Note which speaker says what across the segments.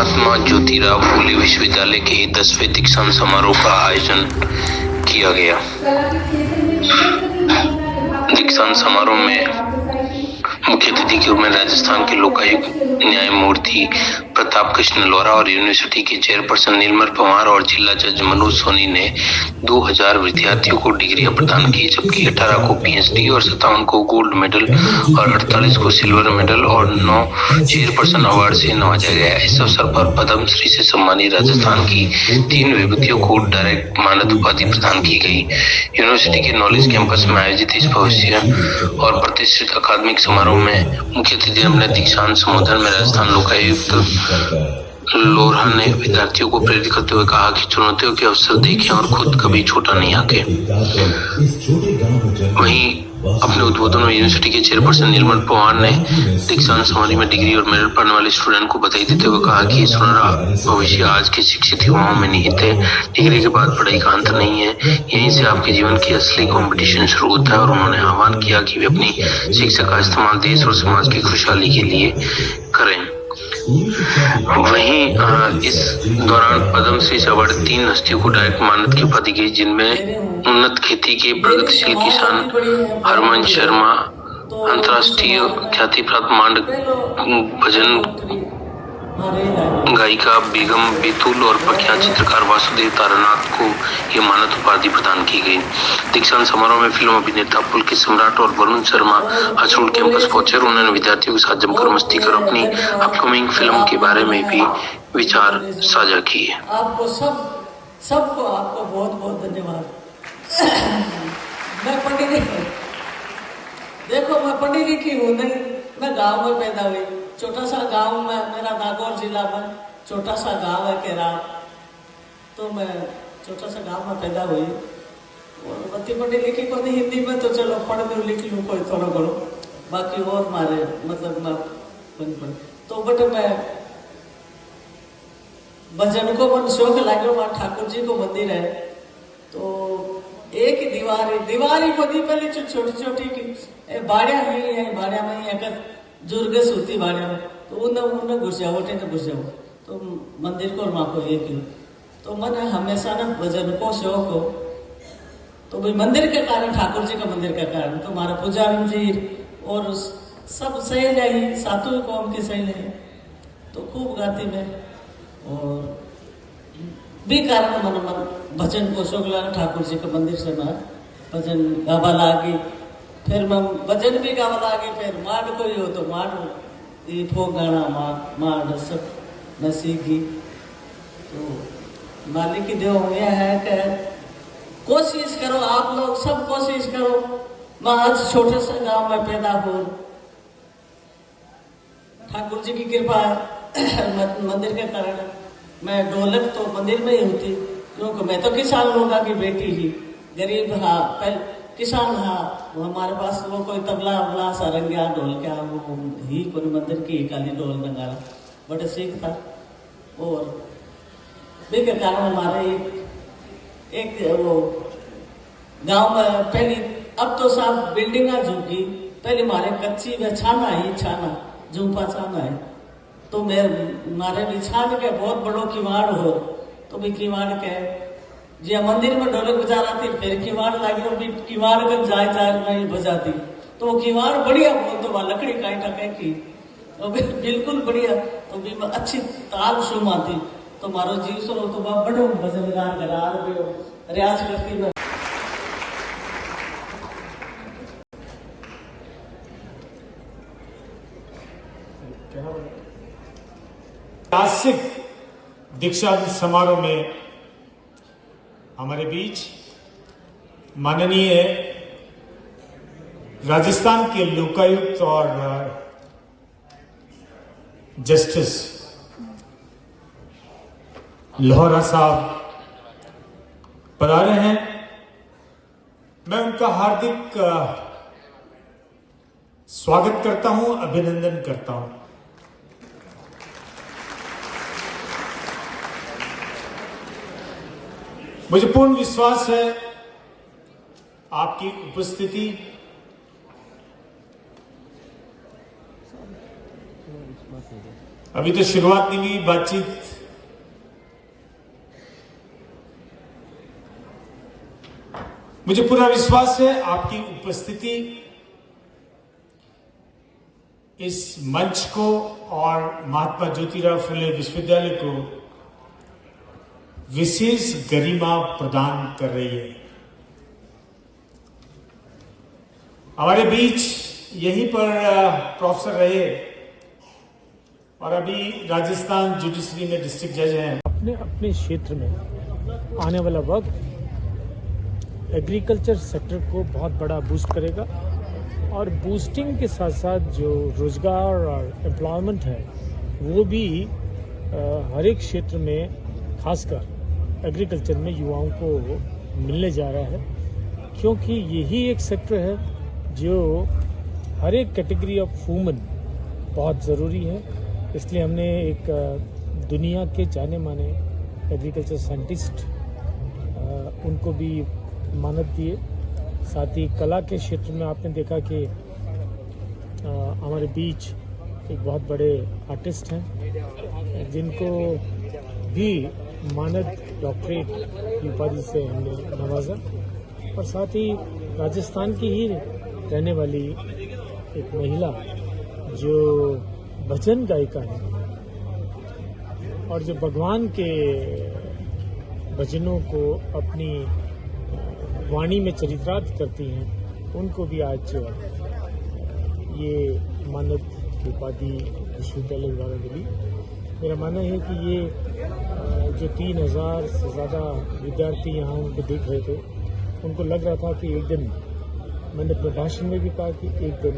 Speaker 1: महात्मा ज्योतिराव फूले विश्वविद्यालय के 10वें दीक्षांत समारोह का आयोजन किया गया। दीक्षांत समारोह में मुख्य अतिथि के रूप में राजस्थान के लोकायुक्त न्यायमूर्ति प्रताप कृष्ण लोहरा और यूनिवर्सिटी के चेयरपर्सन नीलमल पंवार और जिला जज मनोज सोनी ने 2000 विद्यार्थियों को डिग्रियां प्रदान की, जबकि 18 को पीएचडी और 57 को गोल्ड मेडल और 48 को सिल्वर मेडल और 9 चेयरपर्सन अवार्ड से नवाजा गया। इस अवसर पर पद्म श्री से सम्मानित राजस्थान की 3 विभूतियों को डायरेक्ट मानद उपाधि प्रदान की गई। यूनिवर्सिटी के नॉलेज कैंपस में आयोजित इस भविष्य और प्रतिष्ठित अकादमिक समारोह में मुख्य अतिथि अपने दीक्षांत संबोधन में राजस्थान लोकायुक्त लोहरा ने विद्यार्थियों को प्रेरित करते हुए कहा कि चुनौतियों के अवसर देखें और खुद कभी छोटा नहीं आके। वहीं अपने उद्बोधन में यूनिवर्सिटी के चेयरपर्सन नीलमल पंवार ने दीक्षांत समारोह में डिग्री और मेडल पाने वाले स्टूडेंट को बधाई देते हुए कहा कि सुनहरा भविष्य आज के शिक्षित युवाओं में निहित है। डिग्री के बाद पढ़ाई का अंत नहीं है, यहीं से आपके जीवन की असली कंपटीशन शुरू होता है। और उन्होंने आह्वान किया कि वे अपनी शिक्षा का इस्तेमाल देश और समाज की खुशहाली के लिए करें। वहीं इस दौरान पद्मश्री से अवार्ड 3 हस्तियों को डायरेक्ट मानद की उपाधि गई, जिनमें उन्नत खेती के प्रगतिशील किसान हरमन शर्मा, अंतर्राष्ट्रीय ख्याति प्राप्त मांड भजन गायिका बेगम बेतुल और प्रख्यात चित्रकार वासुदेव तारानाथ को यह मानद उपाधि प्रदान की गई। दीक्षांत समारोह में फिल्म अभिनेता पुलकित सम्राट और वरुण शर्मा हसरूल कैंपस पहुंचे और उन्होंने विद्यार्थियों के साथ जमकर मस्ती कर अपनी अपकमिंग फिल्म के बारे में भी विचार साझा किए।
Speaker 2: आपको सबको आपको बहुत बहुत धन्यवाद। मैं पढ़ी लिखी, देखो मैं पढ़ी लिखी हूँ नहीं, मैं गाँव में पैदा हुई। छोटा सा गांव में, मेरा नागौर जिला में छोटा सा गांव है केराव, तो मैं छोटा सा गांव में पैदा हुई और अति पढ़ी लिखी को नहीं, हिंदी में तो चलो पढ़ लूँ लिख लूँ कोई थोड़ा घणो, बाकी और मारे मतलब मैं तो बट मैं भजन को मन शौक लागो। वहाँ ठाकुर जी को मंदिर है, तो एक दीवारी को दी पहले छोटी छोटी बाड़िया ही है, बाड़िया में ही जुर्गे सूती बाड़िया में, तो उन्हें घुस जाओ तो मंदिर को माँ को एक तो मन हमेशा ना भजन को शौक हो, तो भाई मंदिर के कारण, ठाकुर जी का मंदिर के कारण, तो हमारा पुजारी जी और सब सही नहीं, सातों कौम की सही नहीं, तो खूब गाती में और भी कारण मन भजन को शौक लगा। ठाकुर जी के मंदिर से मैं भजन गावा लागी, फिर मैं भजन भी गावा लागी, फिर माड कोई हो तो माड फो गाना माड सब मैं सीखी। तो मालिक की देव यह है कि कोशिश करो, आप लोग सब कोशिश करो। मैं आज छोटे से गांव में पैदा हो, ठाकुर जी की कृपा है मंदिर के कारण। मैं ढोलक तो मंदिर में ही होती, क्योंकि मैं तो किसान लोगों की बेटी ही, गरीब हाँ किसान हाँ, हमारे पास वो कोई तबला वबला सारंगिया ढोल क्या वो ही कोई मंदिर की काली ढोल नगारा बड़े सीख था। और भी के कारण हमारे एक वो गांव में पहली, अब तो सब बिल्डिंगा झुकी, पहले हमारे कच्ची में छाना ही छाना झुंपा छाना है, तो मारे भी छान के बहुत बड़ो किवाड़ हो, तो भी किवाड़ के जी मंदिर में ढोलक बजा रही थी, फिर किवाड़ लगी भी किवाड़ में जाए में बजाती, तो वो किवाड़ बढ़िया बोल, तो वह लकड़ी का टके की तो बिल्कुल बढ़िया, तो भी अच्छी ताल शुम आती, तो मारो जीव सुनो तो वह बड़ो भजनगार गरार रियाज करती में।
Speaker 3: ऐतिहासिक दीक्षांत समारोह में हमारे बीच माननीय राजस्थान के लोकायुक्त और जस्टिस लोहरा साहब पधारे हैं। मैं उनका हार्दिक स्वागत करता हूं, अभिनंदन करता हूं। मुझे पूर्ण विश्वास है आपकी उपस्थिति अभी तो शुरुआत नहीं हुई बातचीत। मुझे पूरा विश्वास है आपकी उपस्थिति इस मंच को और महात्मा ज्योतिराव फुले विश्वविद्यालय को विशेष गरिमा प्रदान कर रही है। हमारे बीच यहीं पर प्रोफेसर रहे और अभी राजस्थान जुडिशरी में डिस्ट्रिक्ट जज हैं।
Speaker 4: अपने अपने क्षेत्र में आने वाला वक्त एग्रीकल्चर सेक्टर को बहुत बड़ा बूस्ट करेगा और बूस्टिंग के साथ साथ जो रोजगार और एम्प्लॉयमेंट है वो भी हर एक क्षेत्र में खासकर एग्रीकल्चर में युवाओं को मिलने जा रहा है, क्योंकि यही एक सेक्टर है जो हर एक कैटेगरी ऑफ वुमेन बहुत ज़रूरी है। इसलिए हमने एक दुनिया के जाने माने एग्रीकल्चर साइंटिस्ट उनको भी मानद दिए। साथ ही कला के क्षेत्र में आपने देखा कि हमारे बीच एक बहुत बड़े आर्टिस्ट हैं जिनको भी मानद डॉक्टरेट की उपाधि से हमने नवाजा, और साथ ही राजस्थान की ही रहने वाली एक महिला जो भजन गायिका है और जो भगवान के भजनों को अपनी वाणी में चरितार्थ करती हैं, उनको भी आज ये मानद उपाधि विश्वविद्यालय द्वारा मिली। मेरा मानना है कि ये जो 3000 से ज़्यादा विद्यार्थी यहाँ उनको देख रहे थे, उनको लग रहा था कि एक दिन, मैंने अपने भाषण में भी कहा कि एक दिन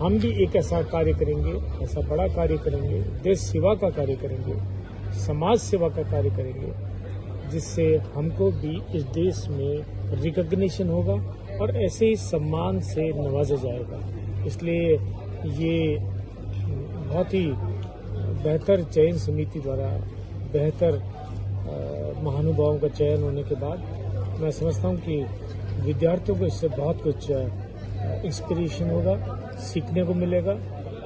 Speaker 4: हम भी एक ऐसा कार्य करेंगे, ऐसा बड़ा कार्य करेंगे, देश सेवा का कार्य करेंगे, समाज सेवा का कार्य करेंगे, जिससे हमको भी इस देश में रिकॉग्निशन होगा और ऐसे ही सम्मान से नवाजा जाएगा। इसलिए ये बहुत ही बेहतर चयन समिति द्वारा बेहतर महानुभावों का चयन होने के बाद मैं समझता हूँ कि विद्यार्थियों को इससे बहुत कुछ इंस्पिरेशन होगा, सीखने को मिलेगा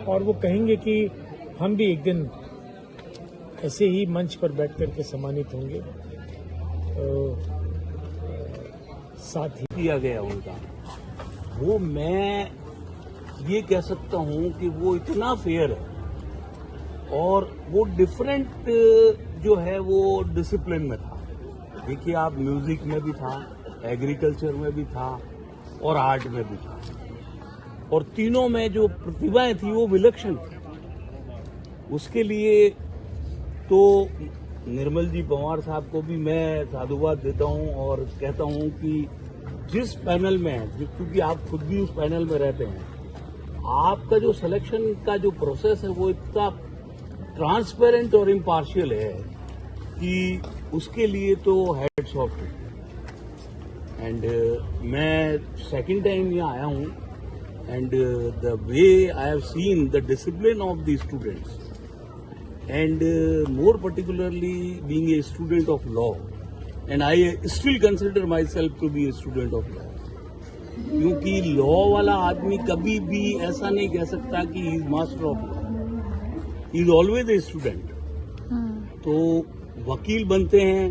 Speaker 4: और वो कहेंगे कि हम भी एक दिन ऐसे ही मंच पर बैठ कर के सम्मानित होंगे। साथ ही
Speaker 5: किया गया उनका, वो मैं ये कह सकता हूँ कि वो इतना फेयर है और वो डिफरेंट जो है वो डिसिप्लिन में था। देखिए, आप म्यूजिक में भी था, एग्रीकल्चर में भी था और आर्ट में भी था, और तीनों में जो प्रतिभाएं थी वो विलक्षण थी। उसके लिए तो निर्मल जी पंवार साहब को भी मैं साधुवाद देता हूं और कहता हूं कि जिस पैनल में, क्योंकि आप खुद भी उस पैनल में रहते हैं, आपका जो सिलेक्शन का जो प्रोसेस है वो इतना ट्रांसपेरेंट और इम्पार्शियल है कि उसके लिए तो हेड्स ऑफ। एंड मैं सेकंड टाइम यहाँ आया हूँ and the way I have seen the discipline of the students and more particularly being a student of law, and I still consider myself to be a student of law, क्योंकि law वाला आदमी कभी भी ऐसा नहीं कह सकता कि he is master of law, he is always a student. तो वकील बनते हैं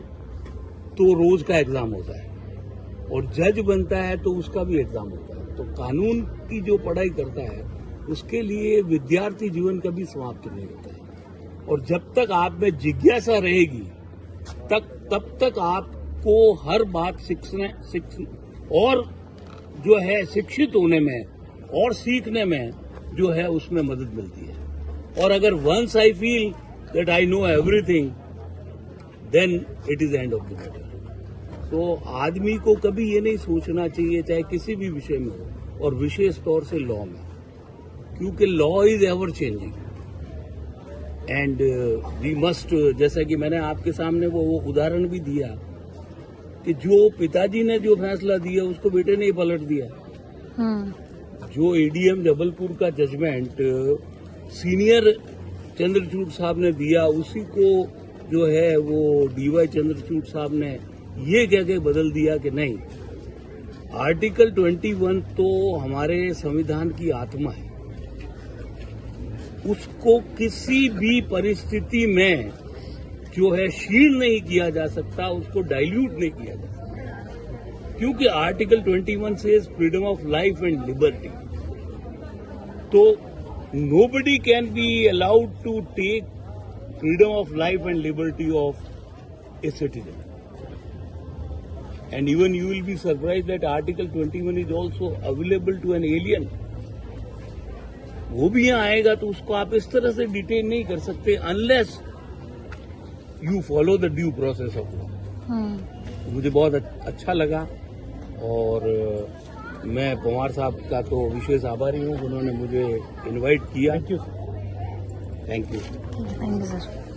Speaker 5: तो रोज का एग्जाम होता है और जज बनता है तो उसका भी एग्जाम होता है। तो कानून की जो पढ़ाई करता है उसके लिए विद्यार्थी जीवन कभी समाप्त नहीं होता है, और जब तक आप में जिज्ञासा रहेगी तब तक आपको हर बात और जो है शिक्षित होने में और सीखने में जो है उसमें मदद मिलती है। और अगर once I feel that I know everything, then it is end of the matter. तो आदमी को कभी ये नहीं सोचना चाहिए, चाहे किसी भी विषय में हो, और विशेष तौर से लॉ में, क्योंकि law is ever changing and we must, जैसा कि मैंने आपके सामने वो उदाहरण भी दिया कि जो पिताजी ने जो फैसला दिया उसको बेटे ने ही पलट दिया। जो एडीएम जबलपुर का जजमेंट सीनियर चंद्रचूड़ साहब ने दिया, उसी को जो है वो डीवाई चंद्रचूड़ साहब ने ये कह के बदल दिया कि नहीं, आर्टिकल 21 तो हमारे संविधान की आत्मा है उसको किसी भी परिस्थिति में जो है शील नहीं किया जा सकता, उसको डाइल्यूट नहीं किया जा सकता, क्योंकि आर्टिकल 21 से freedom of life and liberty. तो nobody can be allowed to take freedom of life and liberty of a citizen. And even you will be surprised that Article 21 is also available to an alien. वो भी यहाँ आएगा तो उसको आप इस तरह से डिटेन नहीं कर सकते unless you follow the due process of law. मुझे बहुत अच्छा लगा और मैं पवार साहब का तो विशेष आभारी हूँ, उन्होंने मुझे इनवाइट किया।
Speaker 4: Thank you.
Speaker 5: Thank you.
Speaker 6: Thank you sir.